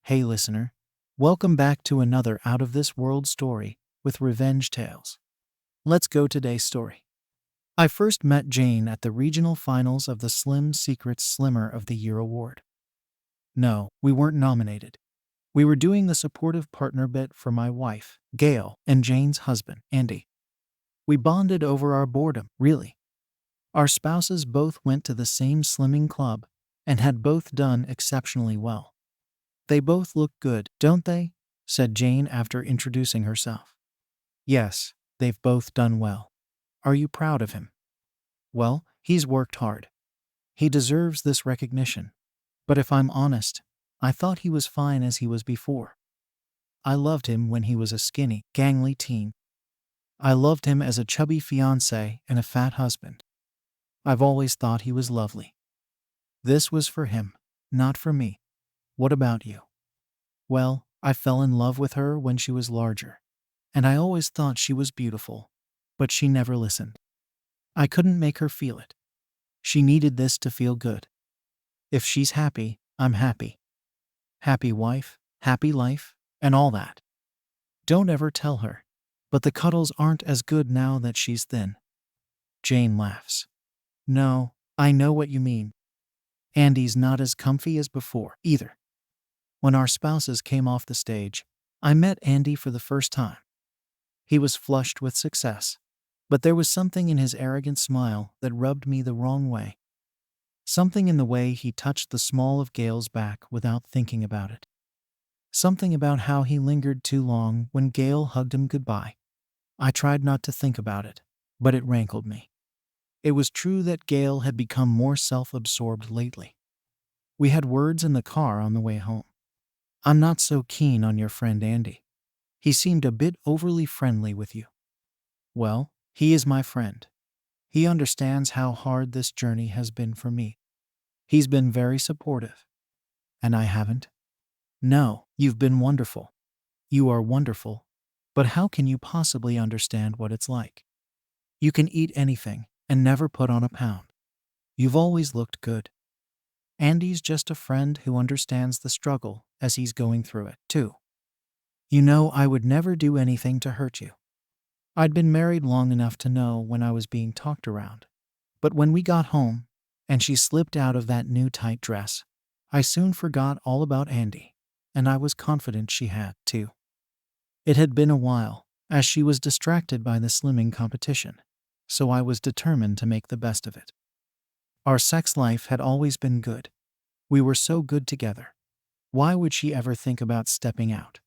Hey listener, welcome back to another out of this world story with revenge tales. Let's go today's story. I first met Jane at the regional finals of the Slim Secrets Slimmer of the Year award. No, we weren't nominated. We were doing the supportive partner bit for my wife, Gail, and Jane's husband, Andy. We bonded over our boredom, really. Our spouses both went to the same slimming club and had both done exceptionally well. They both look good, don't they? Said Jane after introducing herself. Yes, they've both done well. Are you proud of him? Well, he's worked hard. He deserves this recognition. But if I'm honest, I thought he was fine as he was before. I loved him when he was a skinny, gangly teen. I loved him as a chubby fiancé and a fat husband. I've always thought he was lovely. This was for him, not for me. What about you? Well, I fell in love with her when she was larger, and I always thought she was beautiful, but she never listened. I couldn't make her feel it. She needed this to feel good. If she's happy, I'm happy. Happy wife, happy life, and all that. Don't ever tell her. But the cuddles aren't as good now that she's thin. Jane laughs. No, I know what you mean. Andy's not as comfy as before, either. When our spouses came off the stage, I met Andy for the first time. He was flushed with success, but there was something in his arrogant smile that rubbed me the wrong way. Something in the way he touched the small of Gail's back without thinking about it. Something about how he lingered too long when Gail hugged him goodbye. I tried not to think about it, but it rankled me. It was true that Gail had become more self-absorbed lately. We had words in the car on the way home. I'm not so keen on your friend Andy. He seemed a bit overly friendly with you. Well, he is my friend. He understands how hard this journey has been for me. He's been very supportive. And I haven't? No, you've been wonderful. You are wonderful. But how can you possibly understand what it's like? You can eat anything and never put on a pound. You've always looked good. Andy's just a friend who understands the struggle as he's going through it, too. You know, I would never do anything to hurt you. I'd been married long enough to know when I was being talked around. But when we got home, and she slipped out of that new tight dress, I soon forgot all about Andy, and I was confident she had, too. It had been a while, as she was distracted by the slimming competition, so I was determined to make the best of it. Our sex life had always been good. We were so good together. Why would she ever think about stepping out?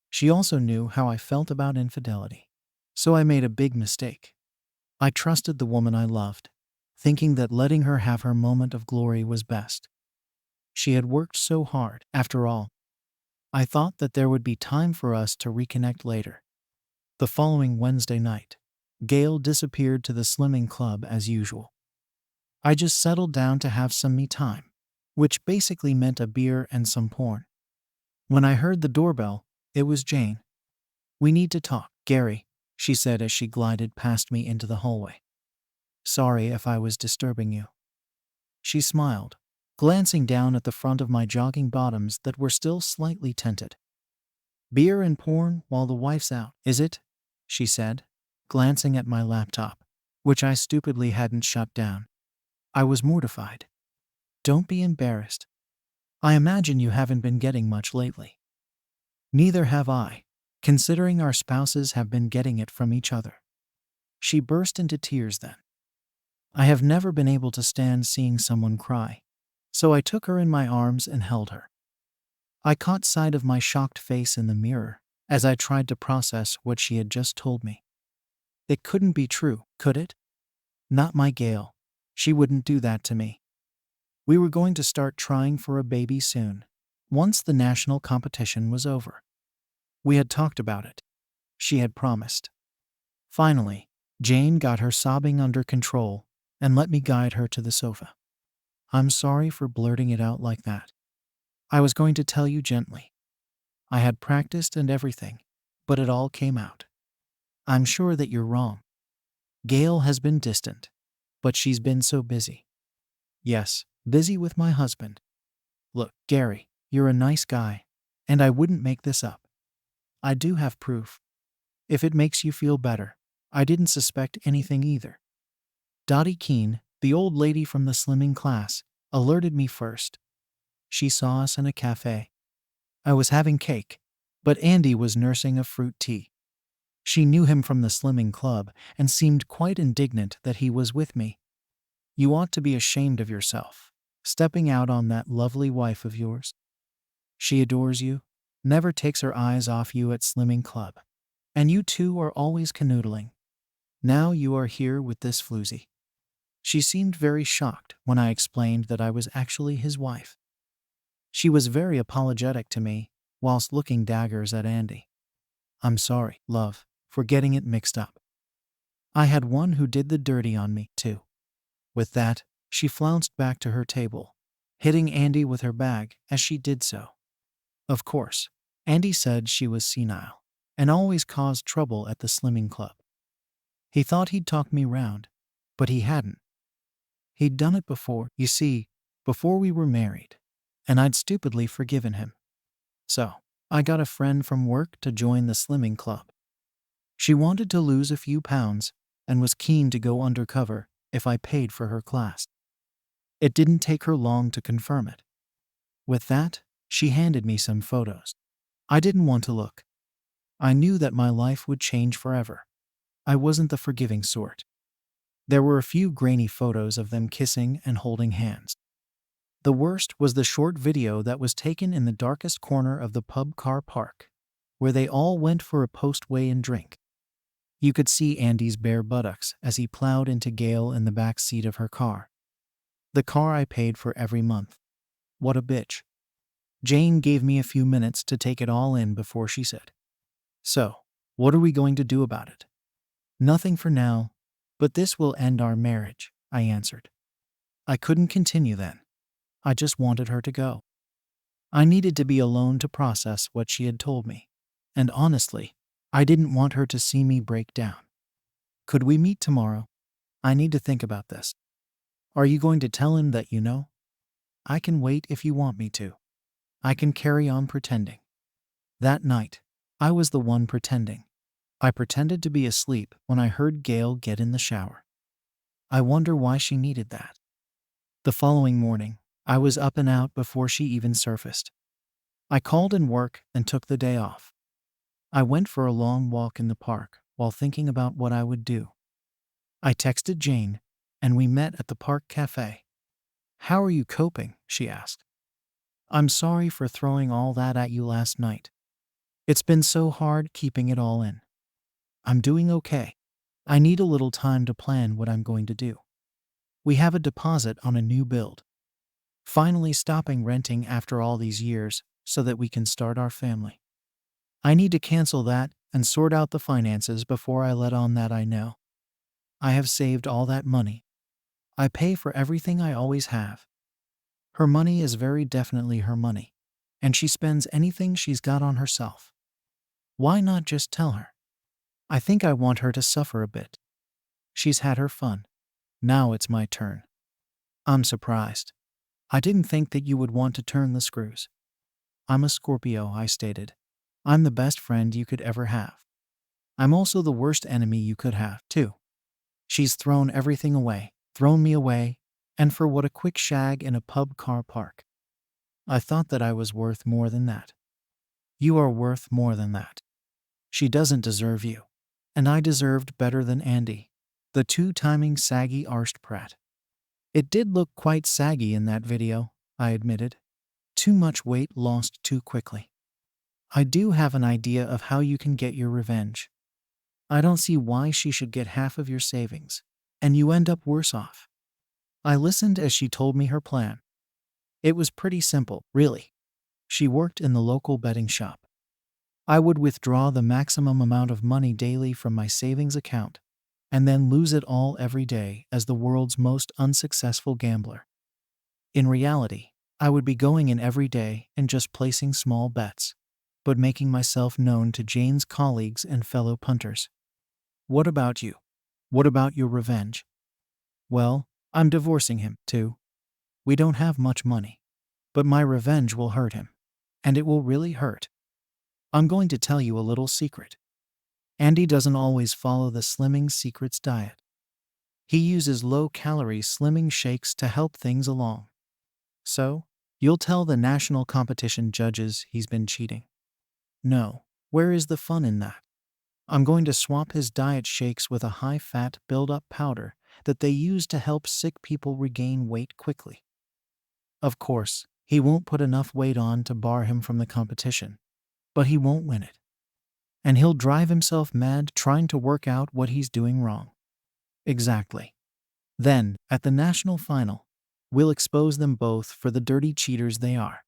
She also knew how I felt about infidelity. So I made a big mistake. I trusted the woman I loved, thinking that letting her have her moment of glory was best. She had worked so hard, after all. I thought that there would be time for us to reconnect later. The following Wednesday night, Gail disappeared to the slimming club as usual. I just settled down to have some me time, which basically meant a beer and some porn. When I heard the doorbell, it was Jane. We need to talk, Gary, she said as she glided past me into the hallway. Sorry if I was disturbing you. She smiled, glancing down at the front of my jogging bottoms that were still slightly tinted. Beer and porn while the wife's out, is it? She said, glancing at my laptop, which I stupidly hadn't shut down. I was mortified. Don't be embarrassed. I imagine you haven't been getting much lately. Neither have I, considering our spouses have been getting it from each other. She burst into tears then. I have never been able to stand seeing someone cry, so I took her in my arms and held her. I caught sight of my shocked face in the mirror as I tried to process what she had just told me. It couldn't be true, could it? Not my Gail. She wouldn't do that to me. We were going to start trying for a baby soon, once the national competition was over. We had talked about it. She had promised. Finally, Jane got her sobbing under control and let me guide her to the sofa. I'm sorry for blurting it out like that. I was going to tell you gently. I had practiced and everything, but it all came out. I'm sure that you're wrong. Gail has been distant, but she's been so busy. Yes, busy with my husband. Look, Gary, you're a nice guy, And I wouldn't make this up. I do have proof. If it makes you feel better, I didn't suspect anything either. Dottie Keene, the old lady from the slimming class, alerted me first. She saw us in a cafe. I was having cake, but Andy was nursing a fruit tea. She knew him from the slimming club and seemed quite indignant that he was with me. You ought to be ashamed of yourself, stepping out on that lovely wife of yours. She adores you, never takes her eyes off you at slimming club. And you two are always canoodling. Now you are here with this floozy. She seemed very shocked when I explained that I was actually his wife. She was very apologetic to me, whilst looking daggers at Andy. I'm sorry, love, for getting it mixed up. I had one who did the dirty on me, too. With that, she flounced back to her table, hitting Andy with her bag as she did so. Of course, Andy said she was senile and always caused trouble at the slimming club. He thought he'd talk me round, but he hadn't. He'd done it before, you see, before we were married, and I'd stupidly forgiven him. So, I got a friend from work to join the slimming club. She wanted to lose a few pounds and was keen to go undercover if I paid for her class. It didn't take her long to confirm it. With that, she handed me some photos. I didn't want to look. I knew that my life would change forever. I wasn't the forgiving sort. There were a few grainy photos of them kissing and holding hands. The worst was the short video that was taken in the darkest corner of the pub car park, where they all went for a post-weigh-in drink. You could see Andy's bare buttocks as he plowed into Gail in the back seat of her car. The car I paid for every month. What a bitch. Jane gave me a few minutes to take it all in before she said, "So, what are we going to do about it?" "Nothing for now, but this will end our marriage," I answered. I couldn't continue then. I just wanted her to go. I needed to be alone to process what she had told me. And honestly, I didn't want her to see me break down. "Could we meet tomorrow? I need to think about this." "Are you going to tell him that you know?" "I can wait if you want me to. I can carry on pretending." That night, I was the one pretending. I pretended to be asleep when I heard Gail get in the shower. I wonder why she needed that. The following morning, I was up and out before she even surfaced. I called in work and took the day off. I went for a long walk in the park while thinking about what I would do. I texted Jane, and we met at the park cafe. "How are you coping?" she asked. "I'm sorry for throwing all that at you last night. It's been so hard keeping it all in." "I'm doing okay. I need a little time to plan what I'm going to do. We have a deposit on a new build. Finally stopping renting after all these years so that we can start our family. I need to cancel that and sort out the finances before I let on that I know. I have saved all that money. I pay for everything I always have. Her money is very definitely her money, and she spends anything she's got on herself. Why not just tell her? I think I want her to suffer a bit. She's had her fun. Now it's my turn." "I'm surprised. I didn't think that you would want to turn the screws." "I'm a Scorpio," I stated. "I'm the best friend you could ever have. I'm also the worst enemy you could have, too. She's thrown everything away, thrown me away, and for what, a quick shag in a pub car park. I thought that I was worth more than that." "You are worth more than that. She doesn't deserve you. And I deserved better than Andy, the two-timing saggy-arsed prat." "It did look quite saggy in that video," I admitted. "Too much weight lost too quickly. I do have an idea of how you can get your revenge. I don't see why she should get half of your savings, and you end up worse off." I listened as she told me her plan. It was pretty simple, really. She worked in the local betting shop. I would withdraw the maximum amount of money daily from my savings account, and then lose it all every day as the world's most unsuccessful gambler. In reality, I would be going in every day and just placing small bets, but making myself known to Jane's colleagues and fellow punters. "What about you? What about your revenge?" "Well, I'm divorcing him, too. We don't have much money, but my revenge will hurt him. and it will really hurt. I'm going to tell you a little secret. Andy doesn't always follow the Slimming Secrets diet. He uses low-calorie slimming shakes to help things along. So, you'll tell the national competition judges he's been cheating? No. Where is the fun in that? I'm going to swap his diet shakes with a high-fat build-up powder that they use to help sick people regain weight quickly. Of course, he won't put enough weight on to bar him from the competition, but he won't win it. And he'll drive himself mad trying to work out what he's doing wrong. Exactly. Then, at the national final, we'll expose them both for the dirty cheaters they are.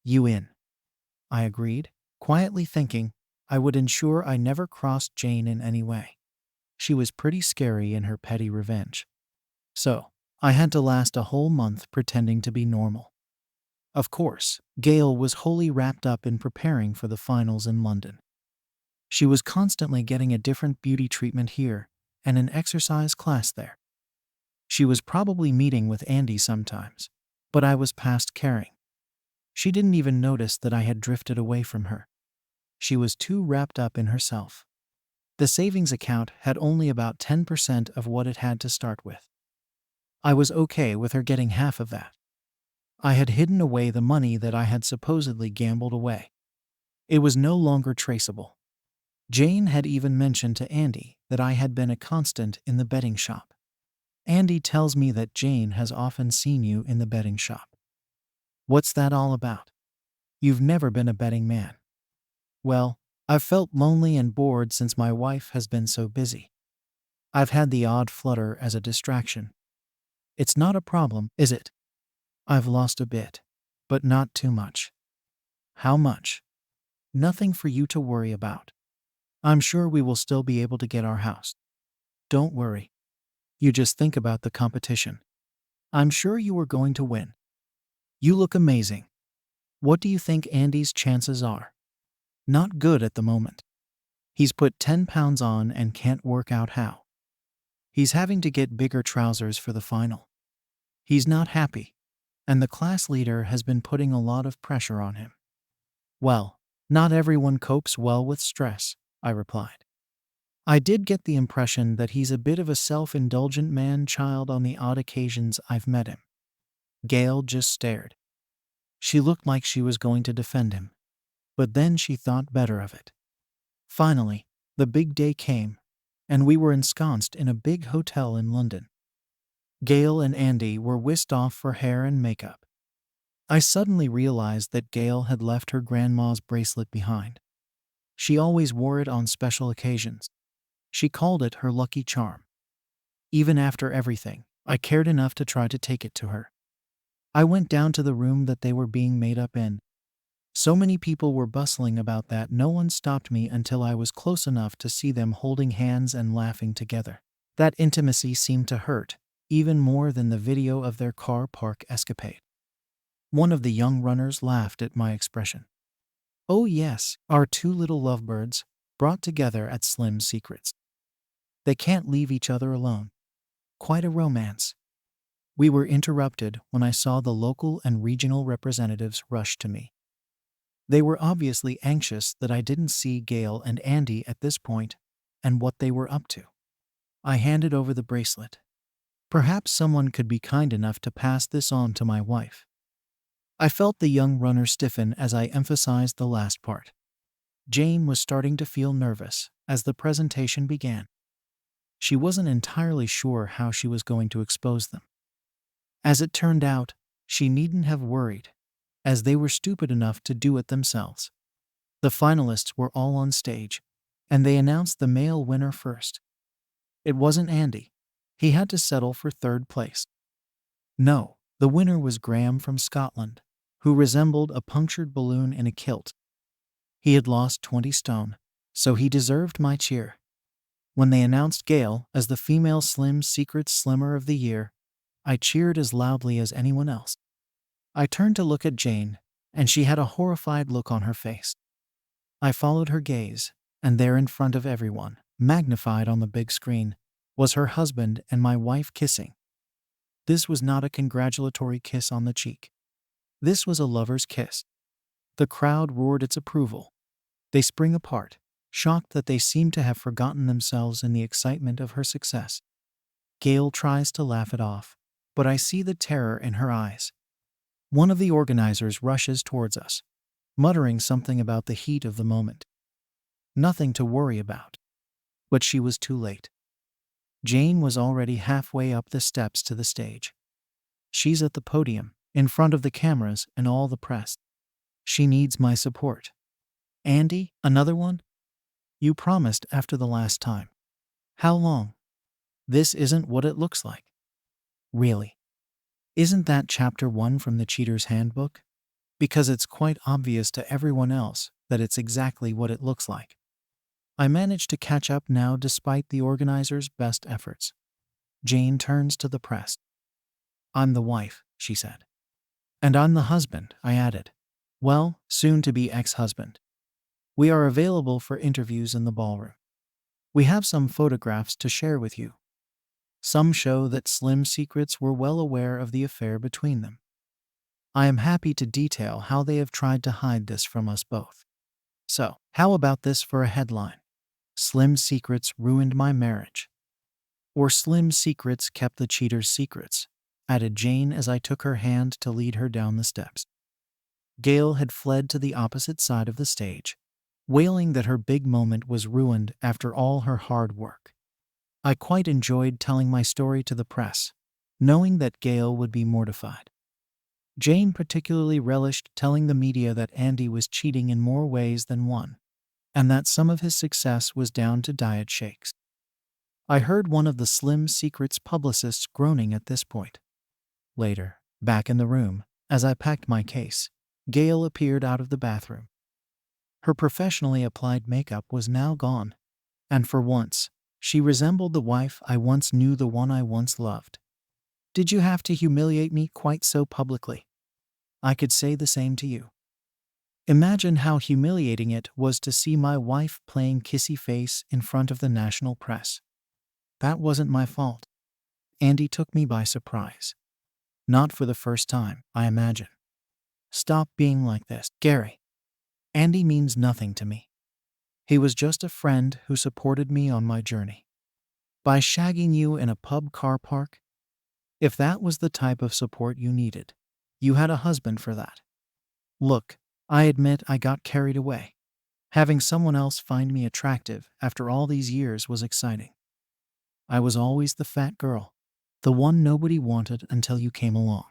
You in? I agreed, quietly thinking I would ensure I never crossed Jane in any way. She was pretty scary in her petty revenge. So, I had to last a whole month pretending to be normal. Of course, Gail was wholly wrapped up in preparing for the finals in London. She was constantly getting a different beauty treatment here and an exercise class there. She was probably meeting with Andy sometimes, but I was past caring. She didn't even notice that I had drifted away from her. She was too wrapped up in herself. The savings account had only about 10% of what it had to start with. I was okay with her getting half of that. I had hidden away the money that I had supposedly gambled away. It was no longer traceable. Jane had even mentioned to Andy that I had been a constant in the betting shop. Andy tells me that Jane has often seen you in the betting shop. What's that all about? You've never been a betting man. Well, I've felt lonely and bored since my wife has been so busy. I've had the odd flutter as a distraction. It's not a problem, is it? I've lost a bit, but not too much. How much? Nothing for you to worry about. I'm sure we will still be able to get our house. Don't worry. You just think about the competition. I'm sure you are going to win. You look amazing. What do you think Andy's chances are? Not good at the moment. He's put 10 pounds on and can't work out how. He's having to get bigger trousers for the final. He's not happy, and the class leader has been putting a lot of pressure on him. Well, not everyone copes well with stress, I replied. I did get the impression that he's a bit of a self-indulgent man-child on the odd occasions I've met him. Gail just stared. She looked like she was going to defend him, but then she thought better of it. Finally, the big day came, and we were ensconced in a big hotel in London. Gail and Andy were whisked off for hair and makeup. I suddenly realized that Gail had left her grandma's bracelet behind. She always wore it on special occasions. She called it her lucky charm. Even after everything, I cared enough to try to take it to her. I went down to the room that they were being made up in. So many people were bustling about that no one stopped me until I was close enough to see them holding hands and laughing together. That intimacy seemed to hurt, even more than the video of their car park escapade. One of the young runners laughed at my expression. Oh yes, our two little lovebirds, brought together at Slim Secrets. They can't leave each other alone. Quite a romance. We were interrupted when I saw the local and regional representatives rush to me. They were obviously anxious that I didn't see Gail and Andy at this point and what they were up to. I handed over the bracelet. Perhaps someone could be kind enough to pass this on to my wife. I felt the young runner stiffen as I emphasized the last part. Jane was starting to feel nervous as the presentation began. She wasn't entirely sure how she was going to expose them. As it turned out, she needn't have worried, as they were stupid enough to do it themselves. The finalists were all on stage, and they announced the male winner first. It wasn't Andy. He had to settle for third place. No, the winner was Graham from Scotland, who resembled a punctured balloon in a kilt. He had lost 20 stone, so he deserved my cheer. When they announced Gail as the female Slim Secrets Slimmer of the Year, I cheered as loudly as anyone else. I turned to look at Jane, and she had a horrified look on her face. I followed her gaze, and there in front of everyone, magnified on the big screen, was her husband and my wife kissing. This was not a congratulatory kiss on the cheek. This was a lover's kiss. The crowd roared its approval. They spring apart, shocked that they seem to have forgotten themselves in the excitement of her success. Gail tries to laugh it off, but I see the terror in her eyes. One of the organizers rushes towards us, muttering something about the heat of the moment. Nothing to worry about. But she was too late. Jane was already halfway up the steps to the stage. She's at the podium, in front of the cameras and all the press. She needs my support. Andy, another one? You promised after the last time. How long? This isn't what it looks like. Really? Isn't that chapter 1 from the Cheater's Handbook? Because it's quite obvious to everyone else that it's exactly what it looks like. I managed to catch up now despite the organizers' best efforts. Jane turns to the press. I'm the wife, she said. And I'm the husband, I added. Well, soon to be ex-husband. We are available for interviews in the ballroom. We have some photographs to share with you. Some show that Slim Secrets were well aware of the affair between them. I am happy to detail how they have tried to hide this from us both. So, how about this for a headline? Slim Secrets ruined my marriage. Or Slim Secrets kept the cheater's secrets, added Jane as I took her hand to lead her down the steps. Gail had fled to the opposite side of the stage, wailing that her big moment was ruined after all her hard work. I quite enjoyed telling my story to the press, knowing that Gail would be mortified. Jane particularly relished telling the media that Andy was cheating in more ways than one, and that some of his success was down to diet shakes. I heard one of the Slim Secrets publicists groaning at this point. Later, back in the room, as I packed my case, Gail appeared out of the bathroom. Her professionally applied makeup was now gone, and for once, she resembled the wife I once knew, the one I once loved. Did you have to humiliate me quite so publicly? I could say the same to you. Imagine how humiliating it was to see my wife playing kissy face in front of the national press. That wasn't my fault. Andy took me by surprise. Not for the first time, I imagine. Stop being like this, Gary. Andy means nothing to me. He was just a friend who supported me on my journey. By shagging you in a pub car park? If that was the type of support you needed, you had a husband for that. Look, I admit I got carried away. Having someone else find me attractive after all these years was exciting. I was always the fat girl, the one nobody wanted until you came along.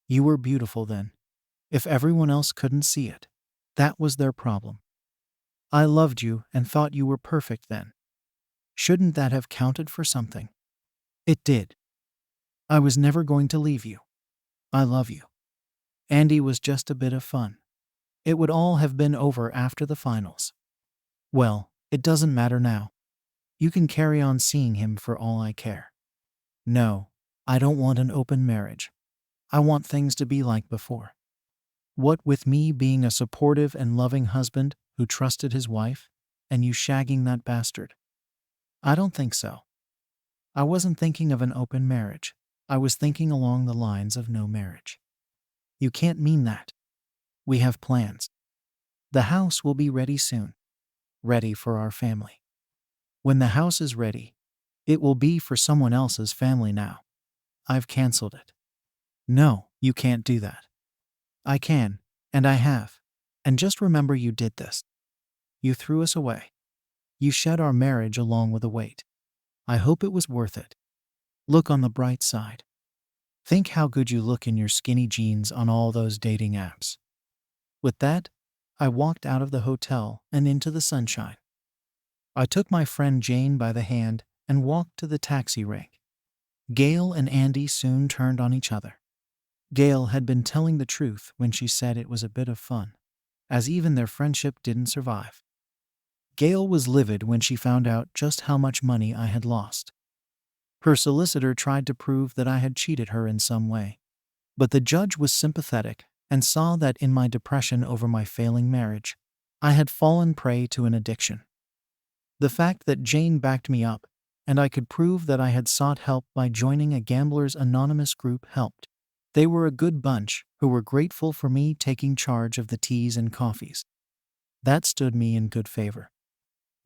You were beautiful then. If everyone else couldn't see it, that was their problem. I loved you and thought you were perfect then. Shouldn't that have counted for something? It did. I was never going to leave you. I love you. Andy was just a bit of fun. It would all have been over after the finals. Well, it doesn't matter now. You can carry on seeing him for all I care. No, I don't want an open marriage. I want things to be like before. What with me being a supportive and loving husband who trusted his wife, and you shagging that bastard? I don't think so. I wasn't thinking of an open marriage. I was thinking along the lines of no marriage. You can't mean that. We have plans. The house will be ready soon. Ready for our family. When the house is ready, it will be for someone else's family now. I've canceled it. No, you can't do that. I can, and I have. And just remember you did this. You threw us away. You shed our marriage along with the weight. I hope it was worth it. Look on the bright side. Think how good you look in your skinny jeans on all those dating apps. With that, I walked out of the hotel and into the sunshine. I took my friend Jane by the hand and walked to the taxi rank. Gail and Andy soon turned on each other. Gail had been telling the truth when she said it was a bit of fun, as even their friendship didn't survive. Gail was livid when she found out just how much money I had lost. Her solicitor tried to prove that I had cheated her in some way, but the judge was sympathetic and saw that in my depression over my failing marriage, I had fallen prey to an addiction. The fact that Jane backed me up and I could prove that I had sought help by joining a Gamblers Anonymous group helped. They were a good bunch who were grateful for me taking charge of the teas and coffees. That stood me in good favor.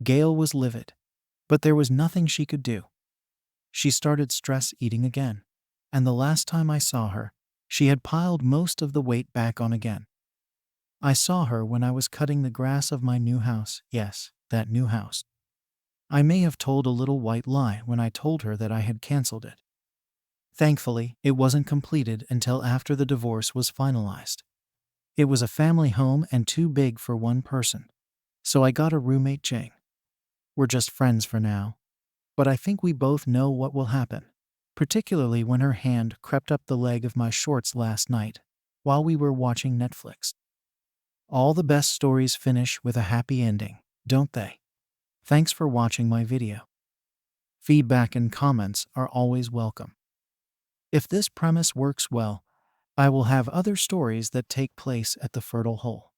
Gail was livid, but there was nothing she could do. She started stress eating again, and the last time I saw her, she had piled most of the weight back on again. I saw her when I was cutting the grass of my new house. Yes, that new house. I may have told a little white lie when I told her that I had canceled it. Thankfully, it wasn't completed until after the divorce was finalized. It was a family home and too big for one person, so I got a roommate, Jane. We're just friends for now, but I think we both know what will happen, particularly when her hand crept up the leg of my shorts last night while we were watching Netflix. All the best stories finish with a happy ending, don't they? Thanks for watching my video. Feedback and comments are always welcome. If this premise works well, I will have other stories that take place at the fertile hole.